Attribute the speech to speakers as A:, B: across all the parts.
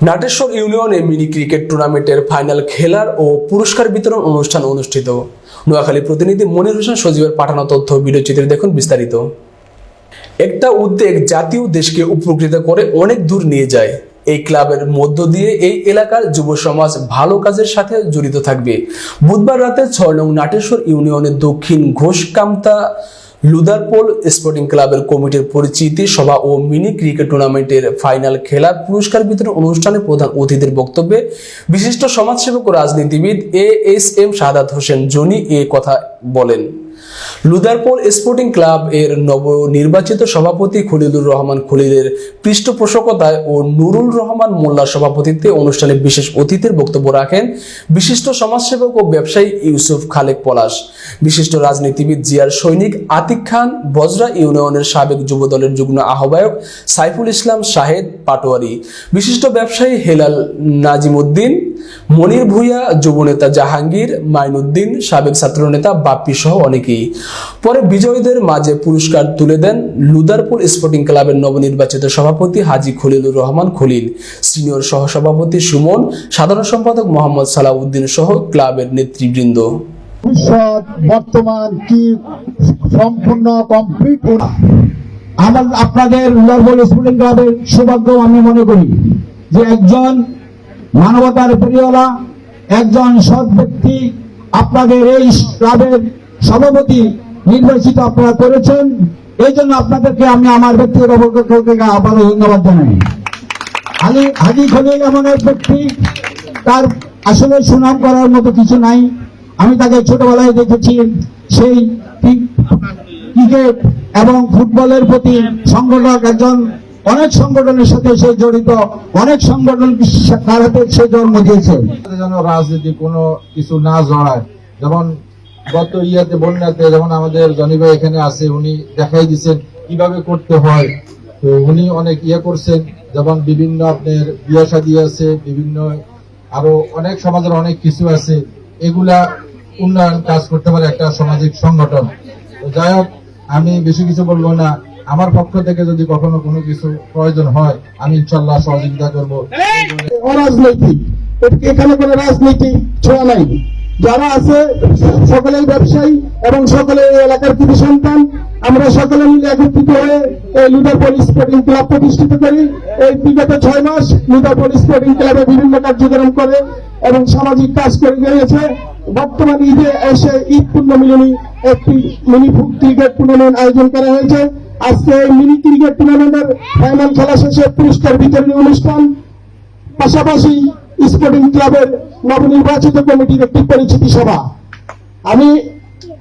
A: নাটেশ্বর ইউনিয়নে mini cricket টুর্নামেন্টের final খেলার ও পুরস্কার বিতরণ অনুষ্ঠান অনুষ্ঠিত। নোয়াখালী প্রতিনিধি মনির হোসেন সজীবের পাঠানো তথ্য ভিডিওচিত্রে দেখুন বিস্তারিত। একটা উদ্যোগ জাতীয় দেশকে উপকৃত করে অনেক দূর নিয়ে যায়। এই ক্লাবের মধ্য দিয়ে এই এলাকার যুব সমাজ ভালো কাজের সাথে জড়িত থাকবে। বুধবার রাতে ৬ নং নাটেশ্বর ইউনিয়নের দক্ষিণ ঘোষকামতা লুদারপোল স্পোর্টিং ক্লাবের কমিটির পরিচিতি সভা ও মিনি ক্রিকেট টুর্নামেন্টের ফাইনাল খেলার পুরস্কার বিতরণ অনুষ্ঠানে প্রধান অতিথির বক্তব্যে বিশিষ্ট সমাজসেবক ও রাজনীতিবিদ এএসএম শাহাদাত হোসেন জনি এ কথা বলেন। লুদারপোল স্পোর্টিং ক্লাব এর নবনির্বাচিত সভাপতি খলিলুর রহমান খলিলের পৃষ্ঠপোষকতায় ও নুরুল রহমান মোল্লার সভাপতিত্বে অনুষ্ঠানে বিশেষ অতিথির বক্তব্য রাখেন বিশিষ্ট সমাজসেবক ও ব্যবসায়ী ইউসুফ খালেক পলাশ, বিশিষ্ট রাজনীতিবিদ জিয়ার সৈনিক আতিক খান, বজরা ইউনিয়নের সাবেক যুবদলের যুগ্ম আহ্বায়ক সাইফুল ইসলাম শাহেদ পাটোয়ারি, বিশিষ্ট ব্যবসায়ী হেলাল নাজিমউদ্দিন, মনির ভূঁইয়া, যুবনেতা জাহাঙ্গীর, মাইনুদ্দিন, সাবেক ছাত্রনেতা বাপ্পি সহ অনেকেই। পরে বিজয়ীদের মাঝে পুরস্কার তুলে দেন লুদারপোল স্পোর্টিং ক্লাবের নবনির্বাচিত সভাপতি হাজী খলিলুর রহমান খলিল, সিনিয়র সহসভাপতি সুমন, সাধারণ সম্পাদক মোহাম্মদ সালাউদ্দিন সহ ক্লাবের নেতৃবৃন্দ।
B: বর্তমান কি সম্পূর্ণ কমপ্লিট আপনাদের লুদারপোল স্পোর্টিং ক্লাবের সৌভাগ্য আমি মনে করি যে একজন মানবতার প্রিয়লা, একজন সৎ ব্যক্তি আপনাদের এই ক্লাবের সভাপতি নির্বাচিত আপনারা করেছেন। এই জন্য আপনাদেরকে আমি আমার ব্যক্তিগত পক্ষ থেকে আবারও ধন্যবাদ জানাই। হাজী খলিল এমন এক ব্যক্তি, তার আসলে সুনাম করার মতো কিছু নাই। আমি তাকে ছোটবেলায় দেখেছি, সেই ক্রিকেট এবং ফুটবলের প্রতি সংগঠক, একজন অনেক সংগঠনের সাথে সে জড়িত, অনেক সংগঠন তার হাতে সে জন্ম দিয়েছে।
C: যেন রাজনীতি কোনো কিছু না জড়ায়, যেমন গত বন্যাতে যেমন আমাদের জনি ভাই এখানে আছে, উনি দেখাই দিচ্ছেন কিভাবে করতে হয়। তো উনি অনেক করছেন, যেমন বিভিন্ন আপনার বিয়া শাদী আছে, বিভিন্ন আরো অনেক সমাজের অনেক কিছু আছে, এগুলা উন্নয়ন কাজ করতে পারে একটা সামাজিক সংগঠন। তো যাই হোক, আমি বেশি কিছু বলবো না। আমার পক্ষ থেকে যদি কখনো কোনো কিছু প্রয়োজন হয়, আমি ইনশাল্লাহ সহযোগিতা করবো।
B: অরাজনৈতিক, এখানে কোনো রাজনীতি ছোঁয়া নাই। যারা আছে সকলেই ব্যবসায়ী এবং সকলে এলাকার কৃতি সন্তান। আমরা সকলে মিলে একত্রিত হয়ে এই লুদারপোল স্পোর্টিং ক্লাব প্রতিষ্ঠিত করি। এই বিগত 6 মাস লুদারপোল স্পোর্টিং ক্লাবে বিভিন্ন কার্যক্রম করে এবং সামাজিক কাজ করে গিয়েছে। বর্তমান ঈদে এসে ঈদ পূর্ণ মিলনী একটি মিনি ক্রিকেট টুর্নামেন্ট আয়োজন করা হয়েছে। আজকে এই মিনি ক্রিকেট টুর্নামেন্টের ফাইনাল খেলা শেষে পুরস্কার বিতরণী অনুষ্ঠান, পাশাপাশি স্পোর্টিং ক্লাবের নবনির্বাচিত কমিটির একটি পরিচিতি সভা। আমি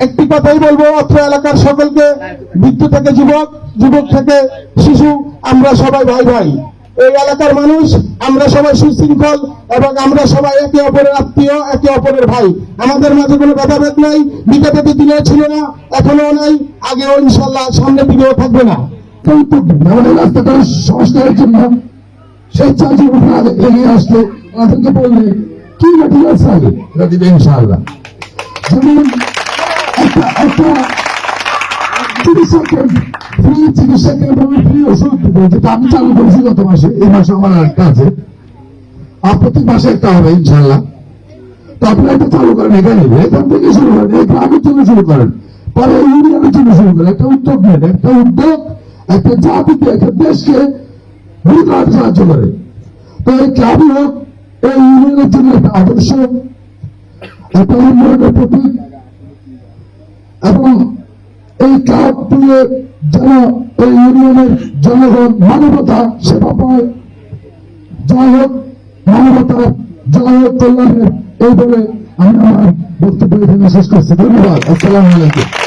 B: একটি কথাই বলবো, অত্র এলাকার সকলকে, বৃদ্ধ থেকে যুবক, যুবক থেকে শিশু, আমরা সবাই ভাই ভাই। এই এলাকার মানুষ, আমরা সবাই সুশৃঙ্খল এবং আমরা সবাই একে অপরের আত্মীয়, একে অপরের ভাই। আমাদের মাঝে কোনো ভেদাভেদ নাই। বিগত দিনে ছিল না, এখনো নাই, আগেও ইনশাল্লাহ সামনের দিকেও থাকবে না।
D: আমাদের রাস্তাটা সংস্কারের জন্য স্বেচ্ছাসেবী এগিয়ে আসলে তাদেরকে বললে কি মেটেরিয়াল চাই এটা দিবে ইনশাআল্লাহ। যেমন একটা চিকিৎসা ক্যাম্প, ফ্রি চিকিৎসা ক্যাম্প এবং ফ্রি ওষুধ দিবে, যেটা আমি চালু করেছি গত মাসে। এই মাসে আমার একটা আছে, আর প্রতি মাসে একটা হবে ইনশাআল্লাহ। তো আপনারা এটা চালু করেন, এখানে এখান থেকে শুরু করেন, এই গ্রামের জন্য শুরু করেন, পরে ইউনিয়নের জন্য শুরু করেন। একটা উদ্যোগ নেন, একটা উদ্যোগ একটা জাতিকে, একটা দেশকে সাহায্য করে। তো এই ক্লাব হোক এই ইউনিয়নের জন্য একটা আদর্শ, একটা উন্নয়নের প্রতীক, এবং এই ক্লাব দিয়ে যেন এই ইউনিয়নের জনগণ মানবতা সেবা পায়। যাই হোক, মানবতার জয় হোক, কল্যাণের, এই বলে আমি আমার বক্তব্য এখানে শেষ করছি। ধন্যবাদ। আসসালামু আলাইকুম।